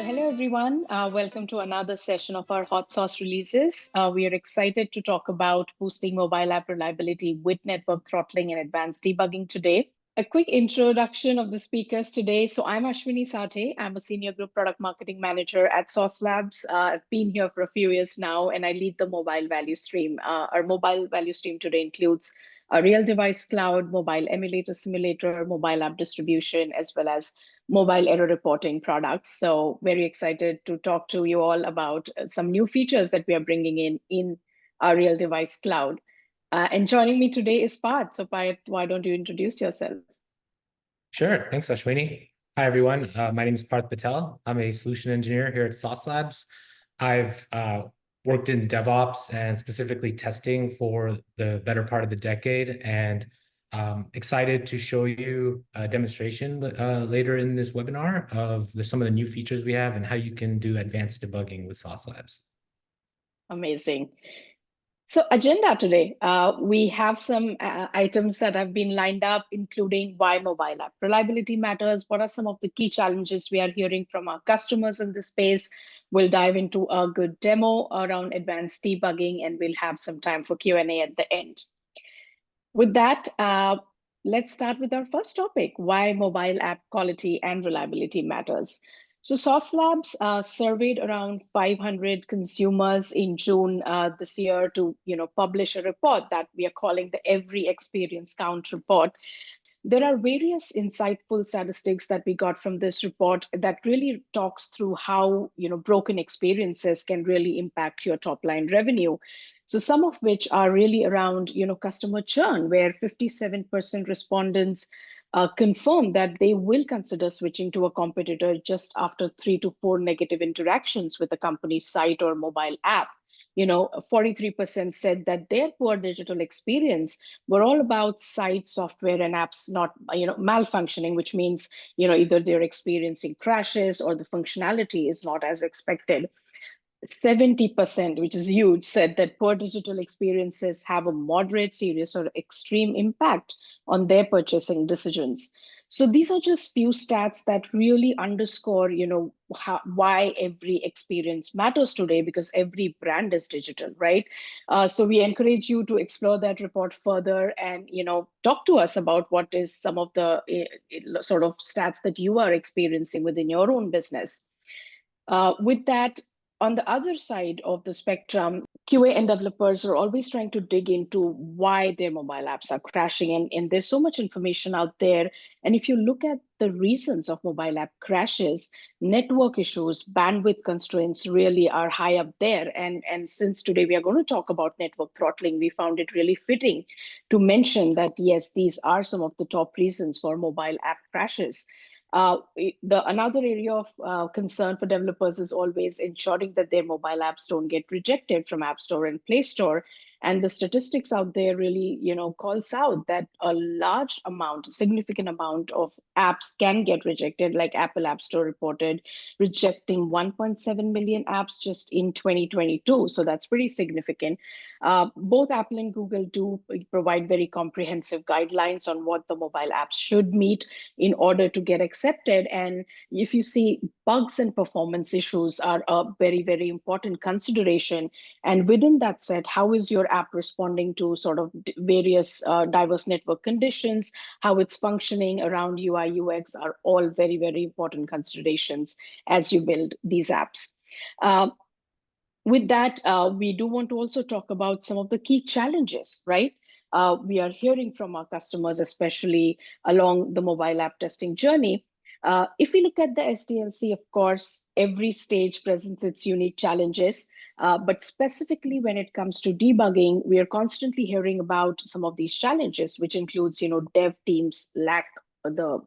Hello, everyone. Welcome to another session of our hot sauce releases. We are excited to talk about boosting mobile app reliability with network throttling and advanced debugging today. A quick introduction of the speakers today. So I'm Ashwini Sathe. I'm a senior group product marketing manager at Sauce Labs. I've been here for a few years now, and I lead the mobile value stream. Our mobile value stream today includes a real device cloud, mobile emulator simulator, mobile app distribution, as well as mobile error reporting products. So very excited to talk to you all about some new features that we are bringing in our real device cloud. And joining me today is Parth. So Parth, why don't you introduce yourself? Sure. Thanks, Ashwini. Hi, everyone. My name is Parth Patel. I'm a solution engineer here at Sauce Labs. I've worked in DevOps and specifically testing for the better part of the decade, and excited to show you a demonstration later in this webinar of some of the new features we have and how you can do advanced debugging with Sauce Labs. Amazing. So agenda today, we have some items that have been lined up, including why mobile app reliability matters. What are some of the key challenges we are hearing from our customers in this space? We'll dive into a good demo around advanced debugging, and we'll have some time for Q&A at the end. With that, let's start with our first topic, why mobile app quality and reliability matters. So Sauce Labs surveyed around 500 consumers in June this year to publish a report that we are calling the Every Experience Count report. There are various insightful statistics that we got from this report that really talks through how broken experiences can really impact your top line revenue. So some of which are really around customer churn, where 57% respondents confirm that they will consider switching to a competitor just after 3 to 4 negative interactions with the company's site or mobile app. 43% said that their poor digital experience were all about site software and apps not malfunctioning, which means either they're experiencing crashes or the functionality is not as expected. 70%, which is huge, said that poor digital experiences have a moderate, serious, or extreme impact on their purchasing decisions. So these are just few stats that really underscore, why every experience matters today, because every brand is digital, right? So we encourage you to explore that report further and, talk to us about what is some of the sort of stats that you are experiencing within your own business. With that, on the other side of the spectrum, QA and developers are always trying to dig into why their mobile apps are crashing. And there's so much information out there. And if you look at the reasons of mobile app crashes, network issues, bandwidth constraints really are high up there. And since today we are going to talk about network throttling, we found it really fitting to mention that, yes, these are some of the top reasons for mobile app crashes. Another area of concern for developers is always ensuring that their mobile apps don't get rejected from App Store and Play Store. And the statistics out there really, calls out that a significant amount of apps can get rejected, like Apple App Store reported rejecting 1.7 million apps just in 2022. So that's pretty significant. Both Apple and Google do provide very comprehensive guidelines on what the mobile apps should meet in order to get accepted. And if you see bugs and performance issues are a very, very important consideration. And within that set, how is your app responding to sort of various diverse network conditions, how it's functioning around UI, UX are all very, very important considerations as you build these apps. With that, we do want to also talk about some of the key challenges, right? We are hearing from our customers, especially along the mobile app testing journey. If we look at the SDLC, of course, every stage presents its unique challenges. But specifically when it comes to debugging, we are constantly hearing about some of these challenges, which includes, dev teams lack the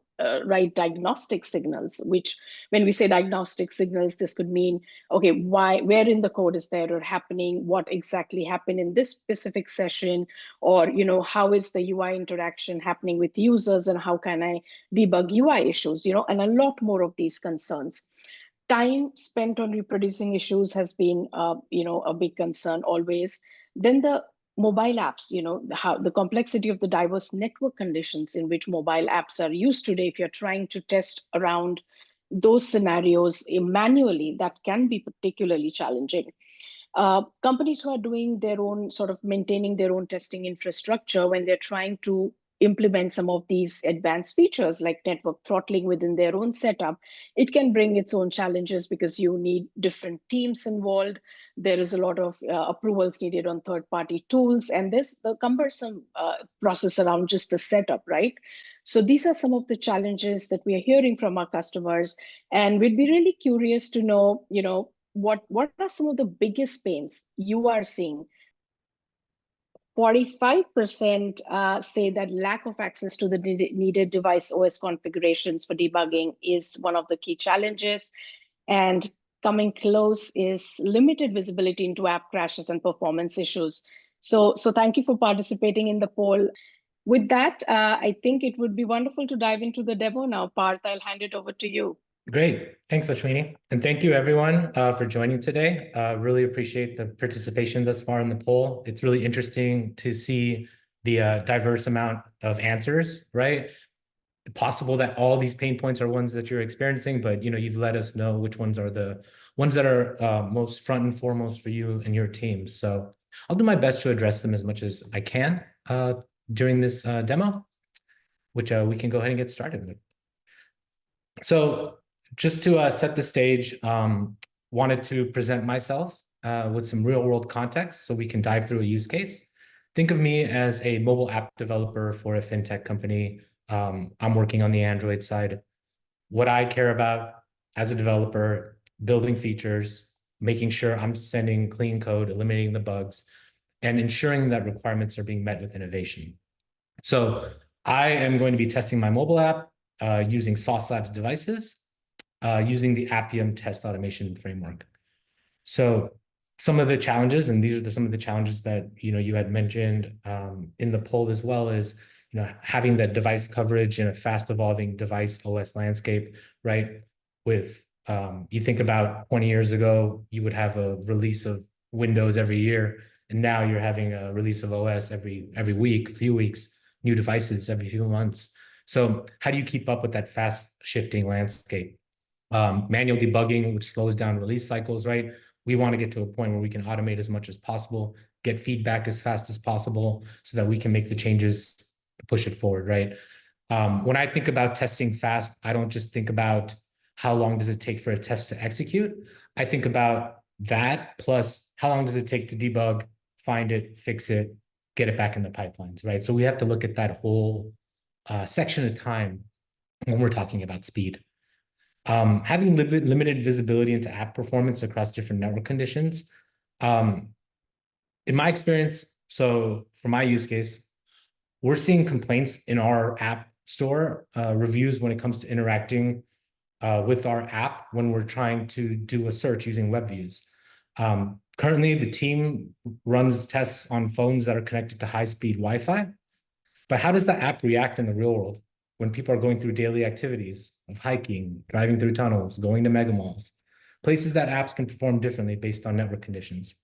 right diagnostic signals, which when we say diagnostic signals, this could mean, okay, where in the code is the error happening, what exactly happened in this specific session, or how is the UI interaction happening with users, and how can I debug UI issues, and a lot more of these concerns. Time spent on reproducing issues has been a big concern always. Then the mobile apps, how the complexity of the diverse network conditions in which mobile apps are used today. If you're trying to test around those scenarios manually, that can be particularly challenging. Companies who are doing their own sort of maintaining their own testing infrastructure, when they're trying to implement some of these advanced features like network throttling within their own setup, it can bring its own challenges because you need different teams involved. There is a lot of approvals needed on third-party tools, and there's the cumbersome process around just the setup, right? So these are some of the challenges that we are hearing from our customers, and we'd be really curious to know, what are some of the biggest pains you are seeing? 45% say that lack of access to the needed device OS configurations for debugging is one of the key challenges. And coming close is limited visibility into app crashes and performance issues. So thank you for participating in the poll. With that, I think it would be wonderful to dive into the demo now. Parth, I'll hand it over to you. Great. Thanks, Ashwini. And thank you, everyone, for joining today. Really appreciate the participation thus far in the poll. It's really interesting to see the diverse amount of answers, right? Possible that all these pain points are ones that you're experiencing, but you've let us know which ones are the ones that are most front and foremost for you and your team. So I'll do my best to address them as much as I can during this demo, which we can go ahead and get started with. So just to set the stage, wanted to present myself with some real world context so we can dive through a use case. Think of me as a mobile app developer for a fintech company. I'm working on the Android side. What I care about as a developer, building features, making sure I'm sending clean code, eliminating the bugs, and ensuring that requirements are being met with innovation. So I am going to be testing my mobile app using Sauce Labs devices, using the Appium test automation framework. So some of the challenges, and these are some of the challenges that you had mentioned in the poll as well, is having that device coverage in a fast evolving device OS landscape, right? With you think about 20 years ago, you would have a release of Windows every year, and now you're having a release of OS every week, few weeks, new devices every few months. So how do you keep up with that fast shifting landscape? Manual debugging, which slows down release cycles, right? We want to get to a point where we can automate as much as possible, get feedback as fast as possible so that we can make the changes, push it forward, right? When I think about testing fast, I don't just think about how long does it take for a test to execute. I think about that plus how long does it take to debug, find it, fix it, get it back in the pipelines, right? So we have to look at that whole section of time when we're talking about speed. Having limited visibility into app performance across different network conditions. In my experience, so for my use case, we're seeing complaints in our app store reviews when it comes to interacting with our app when we're trying to do a search using web views. Currently, the team runs tests on phones that are connected to high-speed Wi-Fi. But how does the app react in the real world when people are going through daily activities of hiking, driving through tunnels, going to mega malls, places that apps can perform differently based on network conditions?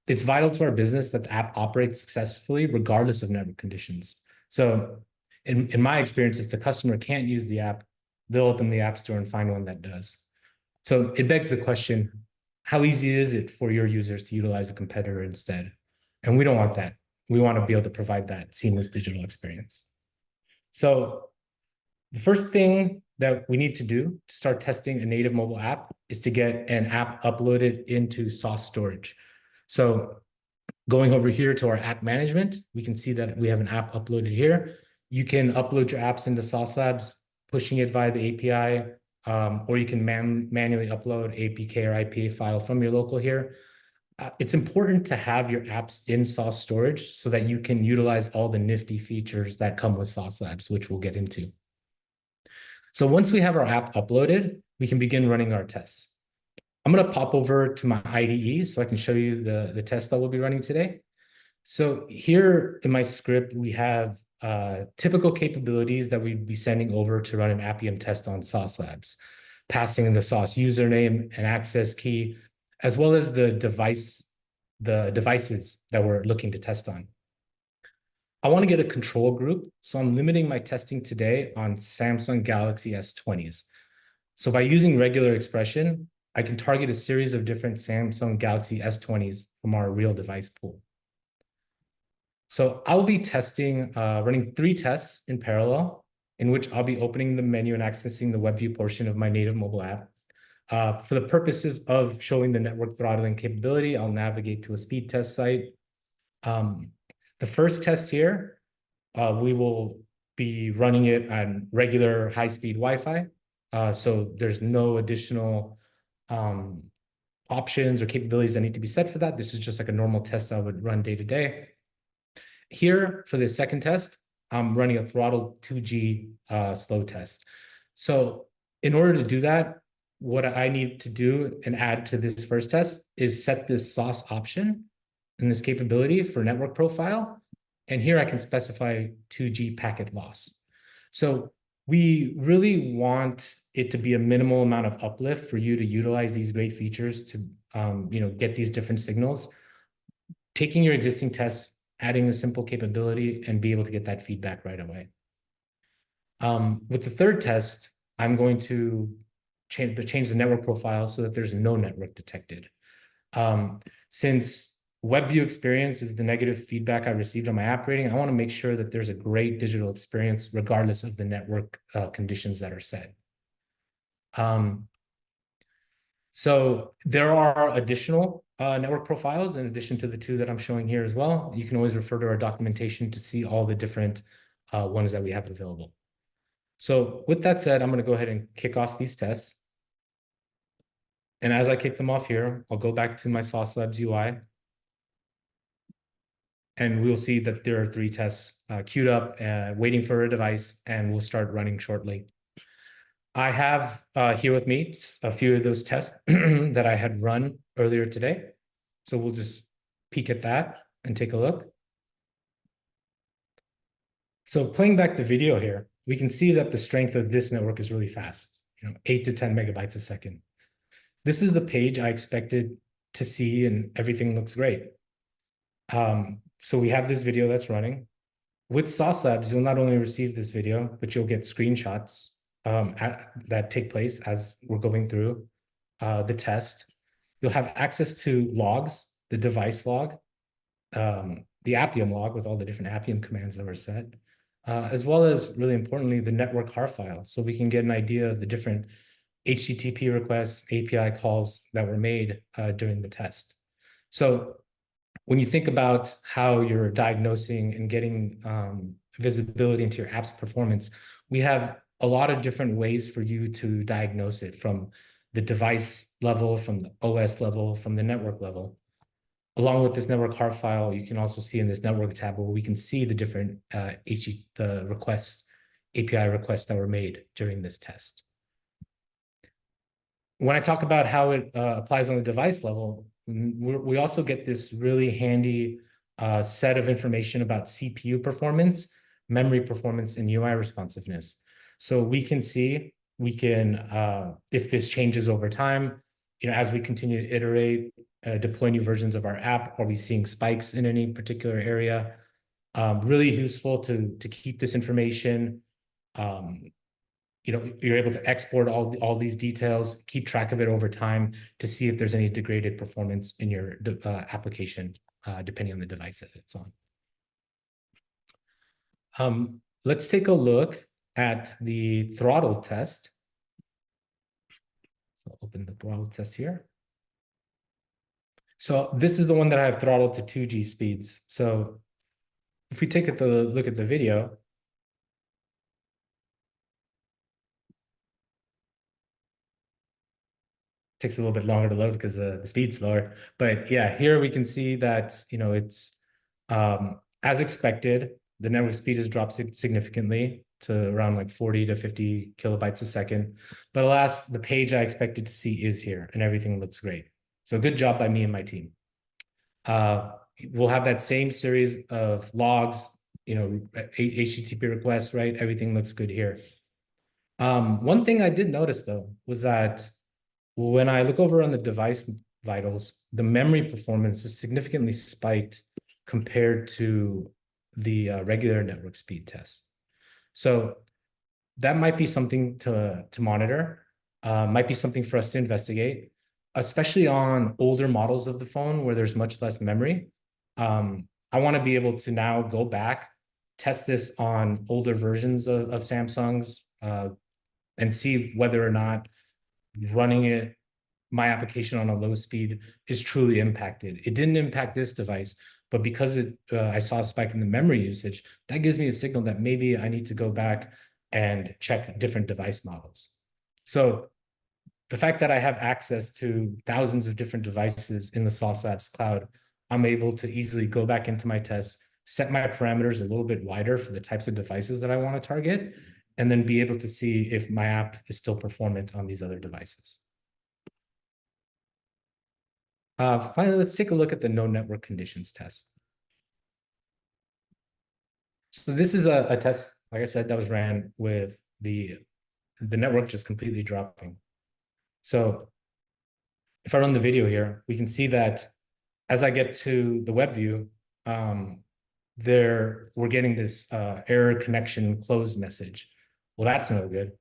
It's vital to our business that the app operates successfully regardless of network conditions. So in my experience, if the customer can't use the app, they'll open the app store and find one that does. So it begs the question, how easy is it for your users to utilize a competitor instead? And we don't want that. We want to be able to provide that seamless digital experience. So the first thing that we need to do to start testing a native mobile app is to get an app uploaded into Sauce storage. So going over here to our app management, we can see that we have an app uploaded here. You can upload your apps into Sauce Labs, pushing it via the API, or you can manually upload APK or IPA file from your local here. It's important to have your apps in Sauce storage so that you can utilize all the nifty features that come with Sauce Labs, which we'll get into. So once we have our app uploaded, we can begin running our tests. I'm going to pop over to my IDE so I can show you the test that we'll be running today. So here in my script, we have typical capabilities that we'd be sending over to run an Appium test on Sauce Labs, passing in the Sauce username and access key, as well as the devices that we're looking to test on. I want to get a control group, so I'm limiting my testing today on Samsung Galaxy S20s. So by using regular expression, I can target a series of different Samsung Galaxy S20s from our real device pool. So I'll be testing, running 3 tests in parallel, in which I'll be opening the menu and accessing the WebView portion of my native mobile app. For the purposes of showing the network throttling capability, I'll navigate to a speed test site. The first test here, we will be running it on regular high-speed Wi-Fi. So there's no additional options or capabilities that need to be set for that. This is just like a normal test I would run day to day. Here, for the second test, I'm running a throttled 2G slow test. So in order to do that, what I need to do and add to this first test is set this sauce option and this capability for network profile. And here I can specify 2G packet loss. So we really want it to be a minimal amount of uplift for you to utilize these great features to get these different signals. Taking your existing tests, adding a simple capability, and be able to get that feedback right away. With the third test, I'm going to change the network profile so that there's no network detected. Since WebView experience is the negative feedback I received on my app rating, I want to make sure that there's a great digital experience regardless of the network conditions that are set. So there are additional network profiles in addition to the 2 that I'm showing here as well. You can always refer to our documentation to see all the different ones that we have available. So with that said, I'm going to go ahead and kick off these tests. And as I kick them off here, I'll go back to my Sauce Labs UI. And we'll see that there are 3 tests queued up, waiting for a device, and we'll start running shortly. I have here with me a few of those tests that I had run earlier today. So we'll just peek at that and take a look. So playing back the video here, we can see that the strength of this network is really fast, 8 to 10 megabytes a second. This is the page I expected to see, and everything looks great. So we have this video that's running. With Sauce Labs, you'll not only receive this video, but you'll get screenshots that take place as we're going through the test. You'll have access to logs, the device log, the Appium log with all the different Appium commands that were set, as well as, really importantly, the network har file. So we can get an idea of the different HTTP requests, API calls that were made during the test. So when you think about how you're diagnosing and getting visibility into your app's performance, we have a lot of different ways for you to diagnose it, from the device level, from the OS level, from the network level. Along with this network har file, you can also see in this network tab where we can see the different requests, API requests that were made during this test. When I talk about how it applies on the device level, we also get this really handy set of information about CPU performance, memory performance, and UI responsiveness. So we can see, if this changes over time, as we continue to iterate, deploy new versions of our app, are we seeing spikes in any particular area? Really useful to keep this information. You're able to export all these details, keep track of it over time to see if there's any degraded performance in your application, depending on the device that it's on. Let's take a look at the throttle test. So I'll open the throttle test here. So this is the one that I have throttled to 2G speeds. So if we take a look at the video, takes a little bit longer to load because the speed's lower. But yeah, here we can see that, it's as expected, the network speed has dropped significantly to around like 40 to 50 kilobytes a second. But alas, the page I expected to see is here and everything looks great. So good job by me and my team. We'll have that same series of logs, HTTP requests, right? Everything looks good here. One thing I did notice though was that when I look over on the device vitals, the memory performance is significantly spiked compared to the regular network speed test. So that might be something to monitor. might be something for us to investigate, especially on older models of the phone where there's much less memory. I want to be able to now go back, test this on older versions of Samsung's, and see whether or not running my application on a low speed is truly impacted. It didn't impact this device, but because I saw a spike in the memory usage, that gives me a signal that maybe I need to go back and check different device models. So the fact that I have access to thousands of different devices in the Sauce Labs cloud, I'm able to easily go back into my tests, set my parameters a little bit wider for the types of devices that I want to target, and then be able to see if my app is still performant on these other devices. Finally, let's take a look at the no network conditions test. So this is a test, like I said, that was ran with the network just completely dropping. So if I run the video here, we can see that as I get to the web view, we're getting this error connection closed message. Well, that's no good.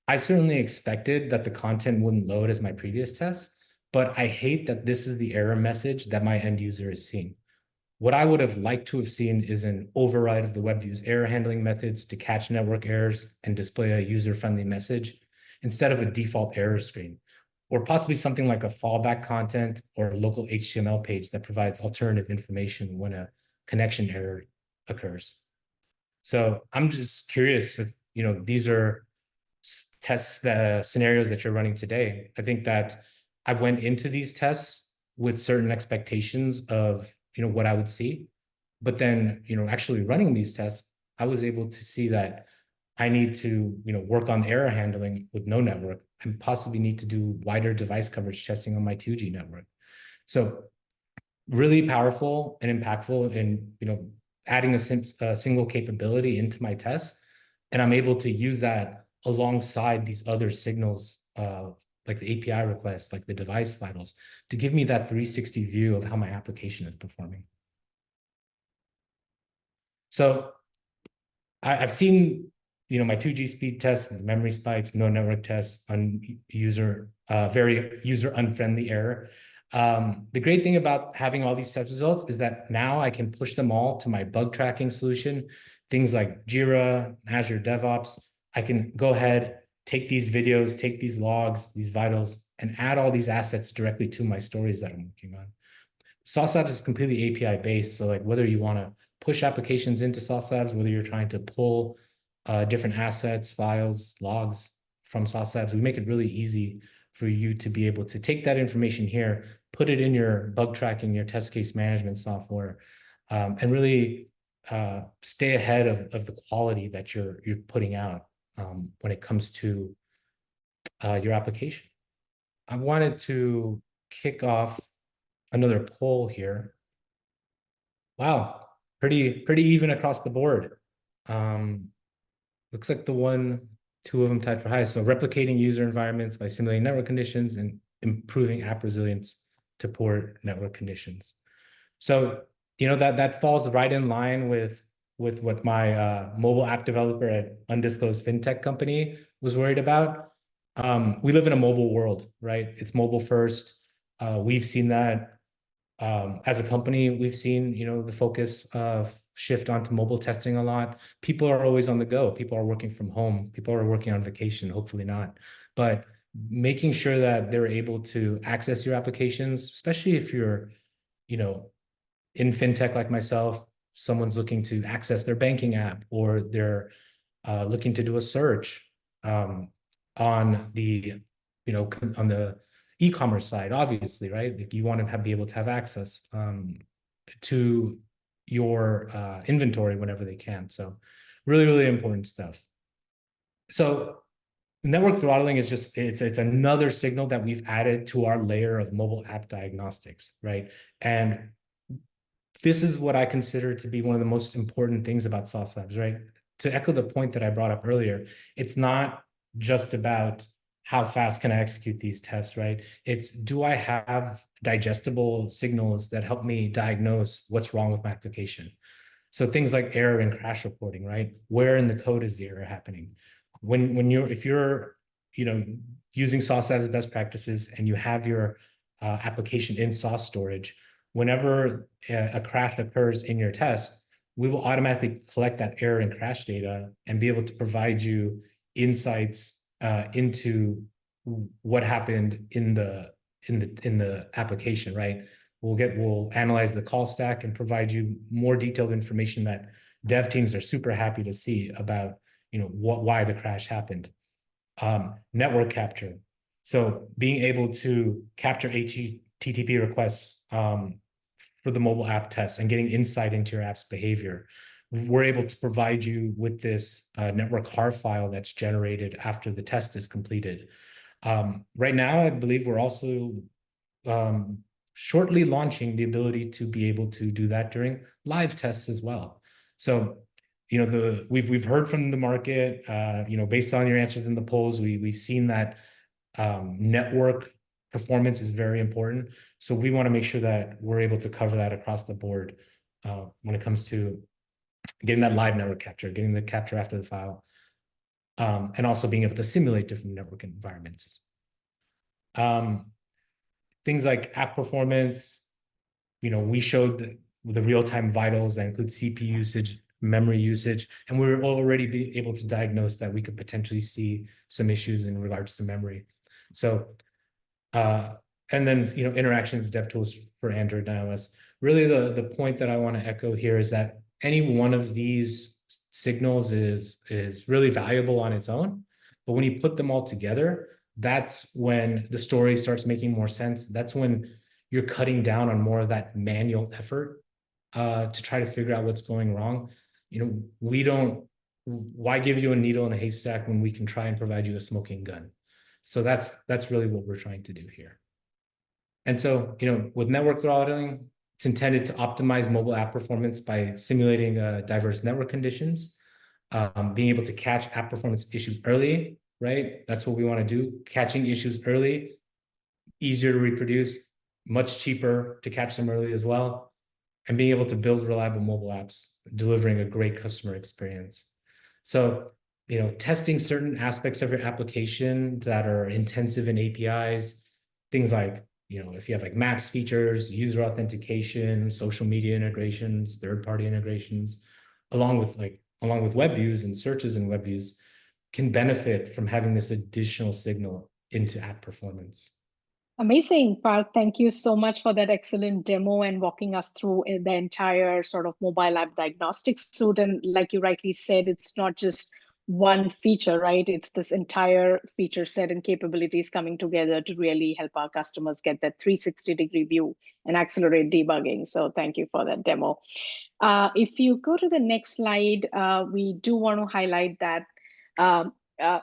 I certainly expected that the content wouldn't load as my previous test, but I hate that this is the error message that my end user is seeing. What I would have liked to have seen is an override of the web view's error handling methods to catch network errors and display a user-friendly message instead of a default error screen, or possibly something like a fallback content or a local HTML page that provides alternative information when a connection error occurs. So I'm just curious if, these are tests, scenarios that you're running today. I think that I went into these tests with certain expectations of, what I would see. But then, actually running these tests, I was able to see that I need to, work on error handling with no network and possibly need to do wider device coverage testing on my 2G network. So really powerful and impactful in, adding a single capability into my tests. And I'm able to use that alongside these other signals, like the API requests, like the device vitals, to give me that 360 view of how my application is performing. So I've seen, my 2G speed tests, memory spikes, no network tests, very user unfriendly error. The great thing about having all these test results is that now I can push them all to my bug tracking solution, things like Jira, Azure DevOps. I can go ahead, take these videos, take these logs, these vitals, and add all these assets directly to my stories that I'm working on. Sauce Labs is completely API based. So like whether you want to push applications into Sauce Labs, whether you're trying to pull different assets, files, logs from Sauce Labs, we make it really easy for you to be able to take that information here, put it in your bug tracking, your test case management software, and really stay ahead of the quality that you're putting out when it comes to your application. I wanted to kick off another poll here. Wow, pretty even across the board. Looks like two of them tied for highest. So replicating user environments by simulating network conditions and improving app resilience to poor network conditions. So, that falls right in line with what my mobile app developer at undisclosed fintech company was worried about. We live in a mobile world, right? It's mobile first. We've seen that as a company, we've seen, the focus of shift onto mobile testing a lot. People are always on the go. People are working from home. People are working on vacation, hopefully not. But making sure that they're able to access your applications, especially if you're, in fintech like myself, someone's looking to access their banking app or they're looking to do a search on the, on the e-commerce side, obviously, right? Like you want to be able to have access to your inventory whenever they can. So really, really important stuff. So network throttling is just, it's another signal that we've added to our layer of mobile app diagnostics, right? And this is what I consider to be one of the most important things about Sauce Labs, right? To echo the point that I brought up earlier, it's not just about how fast can I execute these tests, right? It's, do I have digestible signals that help me diagnose what's wrong with my application? So things like error and crash reporting, right? Where in the code is the error happening? If you're using sauce as best practices, and you have your application in sauce storage, whenever a crash occurs in your test, we will automatically collect that error and crash data and be able to provide you insights into what happened in the application, right? We'll analyze the call stack and provide you more detailed information that dev teams are super happy to see about, why the crash happened. Network capture. So being able to capture HTTP requests for the mobile app test and getting insight into your app's behavior. We're able to provide you with this network har file that's generated after the test is completed. Right now, I believe we're also shortly launching the ability to be able to do that during live tests as well. So, we've heard from the market, based on your answers in the polls, we've seen that network performance is very important. So we want to make sure that we're able to cover that across the board when it comes to getting that live network capture, getting the capture after the file, and also being able to simulate different network environments. Things like app performance, we showed the real-time vitals that include CPU usage, memory usage, and we're already able to diagnose that we could potentially see some issues in regards to memory. So, and then, interactions, DevTools for Android and iOS. Really, the point that I want to echo here is that any one of these signals is really valuable on its own, but when you put them all together, that's when the story starts making more sense. That's when you're cutting down on more of that manual effort to try to figure out what's going wrong. Why give you a needle in a haystack when we can try and provide you a smoking gun? So that's really what we're trying to do here. And so, with network throttling, it's intended to optimize mobile app performance by simulating diverse network conditions, being able to catch app performance issues early, right? That's what we want to do. Catching issues early, easier to reproduce, much cheaper to catch them early as well, and being able to build reliable mobile apps, delivering a great customer experience. So, testing certain aspects of your application that are intensive in APIs, things like, if you have like maps features, user authentication, social media integrations, third-party integrations, along with web views and searches and web views, can benefit from having this additional signal into app performance. Amazing, Parth. Thank you so much for that excellent demo and walking us through the entire sort of mobile app diagnostics suite. And like you rightly said, it's not just one feature, right? It's this entire feature set and capabilities coming together to really help our customers get that 360-degree view and accelerate debugging. So thank you for that demo. If you go to the next slide, we do want to highlight that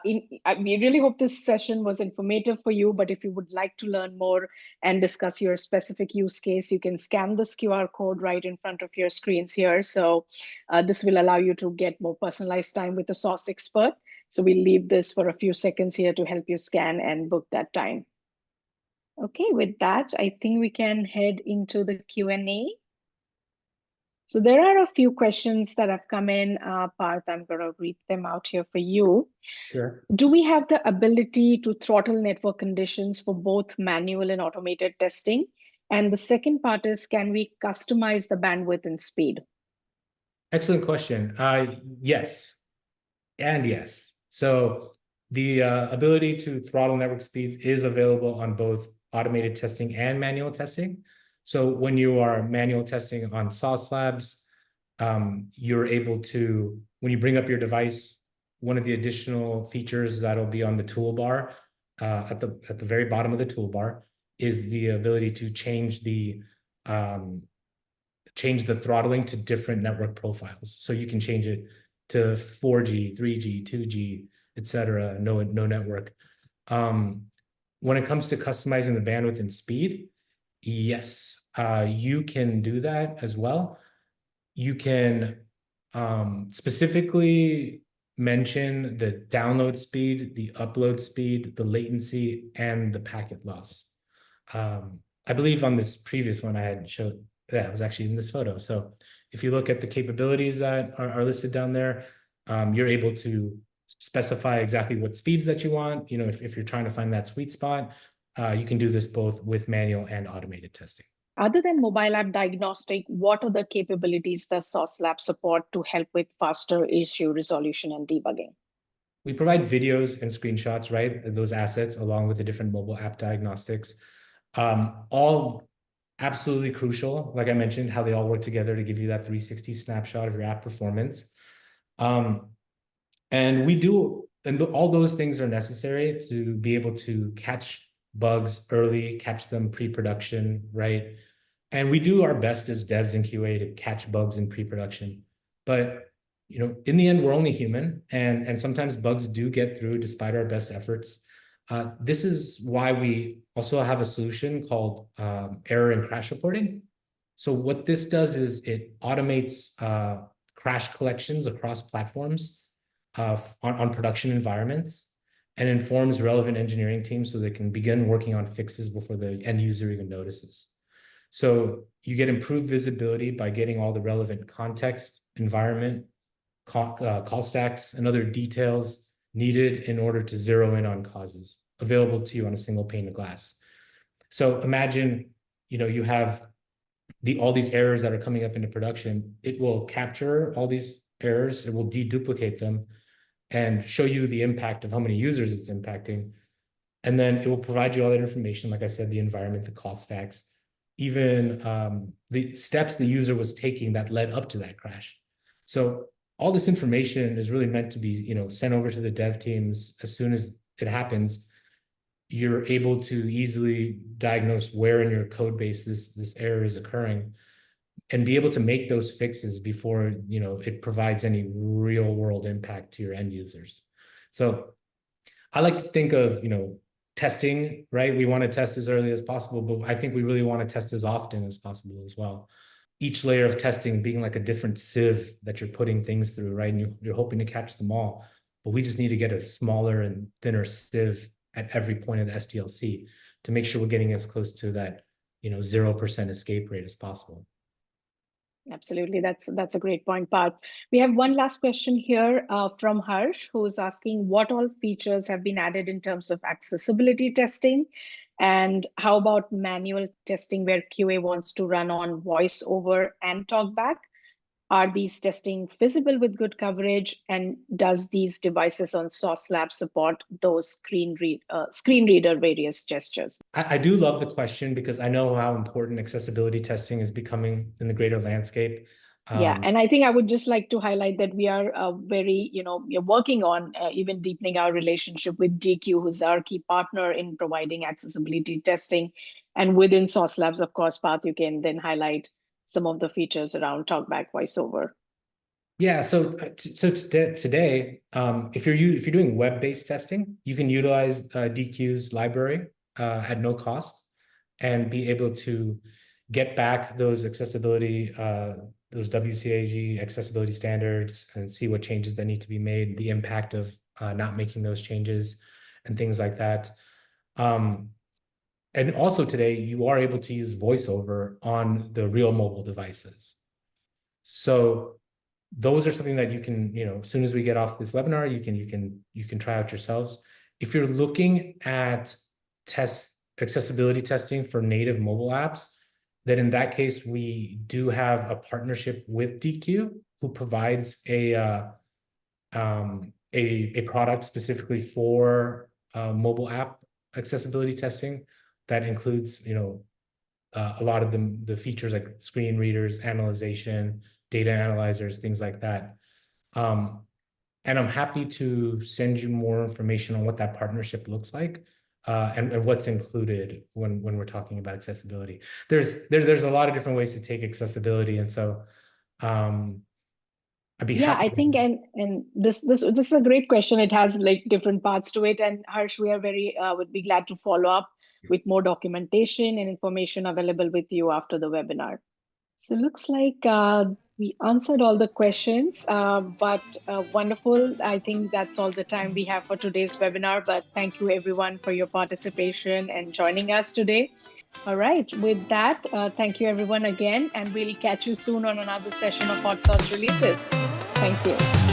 we really hope this session was informative for you, but if you would like to learn more and discuss your specific use case, you can scan this QR code right in front of your screens here. So this will allow you to get more personalized time with a sauce expert. So we'll leave this for a few seconds here to help you scan and book that time. Okay, with that, I think we can head into the Q&A. So there are a few questions that have come in, Parth. I'm going to read them out here for you. Sure. Do we have the ability to throttle network conditions for both manual and automated testing? And the second part is, can we customize the bandwidth and speed? Excellent question. Yes, and yes. So the ability to throttle network speeds is available on both automated testing and manual testing. So when you are manual testing on Sauce Labs, you're able to, when you bring up your device, one of the additional features that'll be on the toolbar at the very bottom of the toolbar is the ability to change the throttling to different network profiles. So you can change it to 4G, 3G, 2G, etc. No network. When it comes to customizing the bandwidth and speed, yes, you can do that as well. You can specifically mention the download speed, the upload speed, the latency, and the packet loss. I believe on this previous one I had showed that was actually in this photo. So if you look at the capabilities that are listed down there, you're able to specify exactly what speeds that you want. If you're trying to find that sweet spot, you can do this both with manual and automated testing. Other than mobile app diagnostic, what other capabilities does Sauce Lab support to help with faster issue resolution and debugging? We provide videos and screenshots, right? Those assets along with the different mobile app diagnostics. All absolutely crucial. Like I mentioned, how they all work together to give you that 360 snapshot of your app performance. And we do, and all those things are necessary to be able to catch bugs early, catch them pre-production, right? And we do our best as devs and QA to catch bugs in pre-production. But in the end, we're only human, and sometimes bugs do get through despite our best efforts. This is why we also have a solution called error and crash reporting. So what this does is it automates crash collections across platforms on production environments and informs relevant engineering teams so they can begin working on fixes before the end user even notices. So you get improved visibility by getting all the relevant context, environment, call stacks, and other details needed in order to zero in on causes available to you on a single pane of glass. So imagine, you have all these errors that are coming up into production. It will capture all these errors, it will deduplicate them, and show you the impact of how many users it's impacting. And then it will provide you all that information, like I said, the environment, the call stacks, even the steps the user was taking that led up to that crash. So all this information is really meant to be, sent over to the dev teams as soon as it happens. You're able to easily diagnose where in your code base this error is occurring and be able to make those fixes before, it provides any real world impact to your end users. So I like to think of, testing, right? We want to test as early as possible, but I think we really want to test as often as possible as well. Each layer of testing being like a different sieve that you're putting things through, right? And you're hoping to catch them all, but we just need to get a smaller and thinner sieve at every point of the SDLC to make sure we're getting as close to that, 0% escape rate as possible. Absolutely. That's a great point, Parth. We have one last question here from Harsh, who's asking what all features have been added in terms of accessibility testing, and how about manual testing where QA wants to run on voiceover and talkback? Are these testing feasible with good coverage? And does these devices on Sauce Lab support those screen reader various gestures? I do love the question because I know how important accessibility testing is becoming in the greater landscape. Yeah, and I think I would just like to highlight that we are we're working on even deepening our relationship with DQ, who's our key partner in providing accessibility testing. And within Sauce Labs, of course, Parth, you can then highlight some of the features around talkback voiceover. Yeah, so today, if you're doing web-based testing, you can utilize DQ's library at no cost and be able to get back those accessibility, those WCAG accessibility standards and see what changes that need to be made, the impact of not making those changes and things like that. And also today, you are able to use voiceover on the real mobile devices. So those are something that you can, as soon as we get off this webinar, you can try out yourselves. If you're looking at accessibility testing for native mobile apps, then in that case, we do have a partnership with DQ, who provides a product specifically for mobile app accessibility testing that includes, a lot of the features like screen readers, analyzation, data analyzers, things like that. And I'm happy to send you more information on what that partnership looks like and what's included when we're talking about accessibility. There's a lot of different ways to take accessibility, and so I'd be happy. I think and this is a great question. It has like different parts to it, and Harsh, we are would be glad to follow up with more documentation and information available with you after the webinar. So looks like we answered all the questions, but wonderful. I think that's all the time we have for today's webinar, but thank you everyone for your participation and joining us today. All right, with that, thank you everyone again, and we'll catch you soon on another session of Hot Sauce Releases. Thank you.